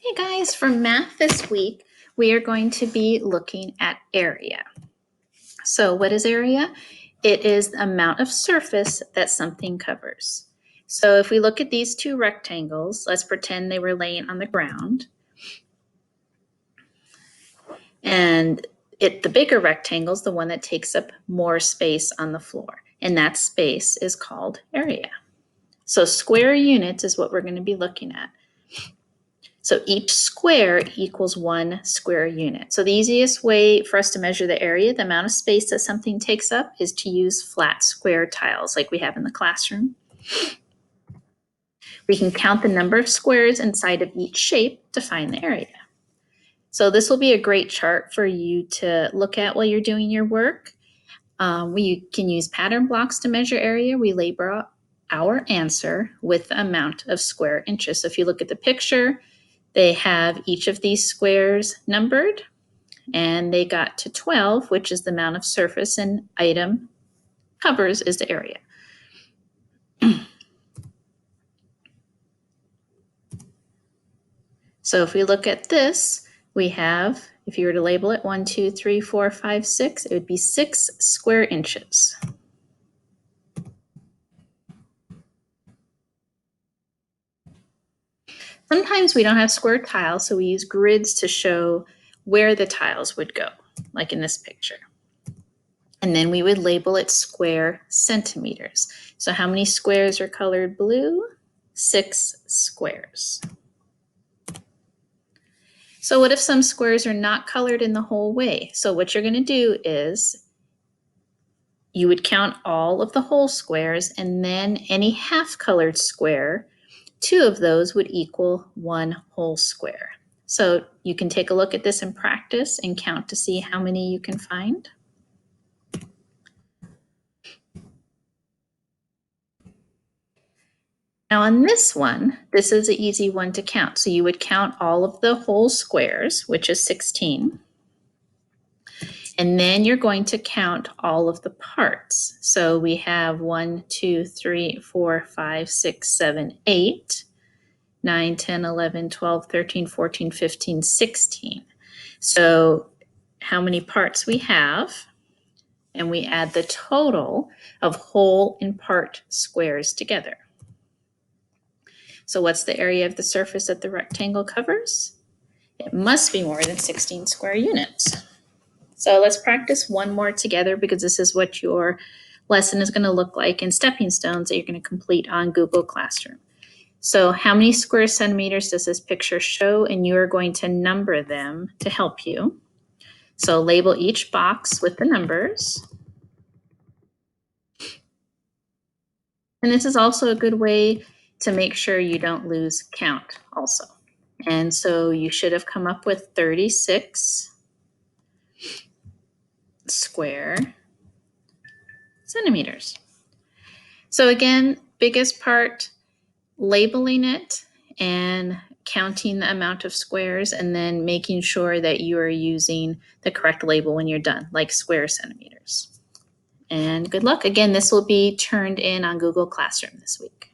Hey guys, for math this week, we are going to be looking at area. So what is area? It is the amount of surface that something covers. So if we look at these two rectangles, let's pretend they were laying on the ground. And the bigger rectangle is the one that takes up more space on the floor. And that space is called area. So square units is what we're going to be looking at. So each square equals 1 square unit. So the easiest way for us to measure the area, the amount of space that something takes up, is to use flat square tiles like we have in the classroom. We can count the number of squares inside of each shape to find the area. So this will be a great chart for you to look at while you're doing your work. We can use pattern blocks to measure area. We label our answer with the amount of square inches. So if you look at the picture, they have each of these squares numbered, and they got to 12, which is the amount of surface an item covers is the area. So if we look at this, we have, if you were to label it 1, 2, 3, 4, 5, 6, it would be 6 square inches. Sometimes we don't have square tiles, so we use grids to show where the tiles would go, like in this picture. And then we would label it square centimeters. So how many squares are colored blue? 6 squares. So what if some squares are not colored in the whole way? So what you're going to do is you would count all of the whole squares, and then any half-colored square, 2 of those would equal 1 whole square. So you can take a look at this in practice and count to see how many you can find. Now on this one, this is an easy one to count. So you would count all of the whole squares, which is 16. And then you're going to count all of the parts. So we have 1, 2, 3, 4, 5, 6, 7, 8, 9, 10, 11, 12, 13, 14, 15, 16. So how many parts we have, and we add the total of whole and part squares together. So what's the area of the surface that the rectangle covers? It must be more than 16 square units. So let's practice one more together, because this is what your lesson is going to look like in stepping stones that you're going to complete on Google Classroom. So how many square centimeters does this picture show? And you are going to number them to help you. So label each box with the numbers. And this is also a good way to make sure you don't lose count also. And so you should have come up with 36 square centimeters. So again, biggest part, labeling it and counting the amount of squares, and then making sure that you are using the correct label when you're done, like square centimeters. And good luck. Again, this will be turned in on Google Classroom this week.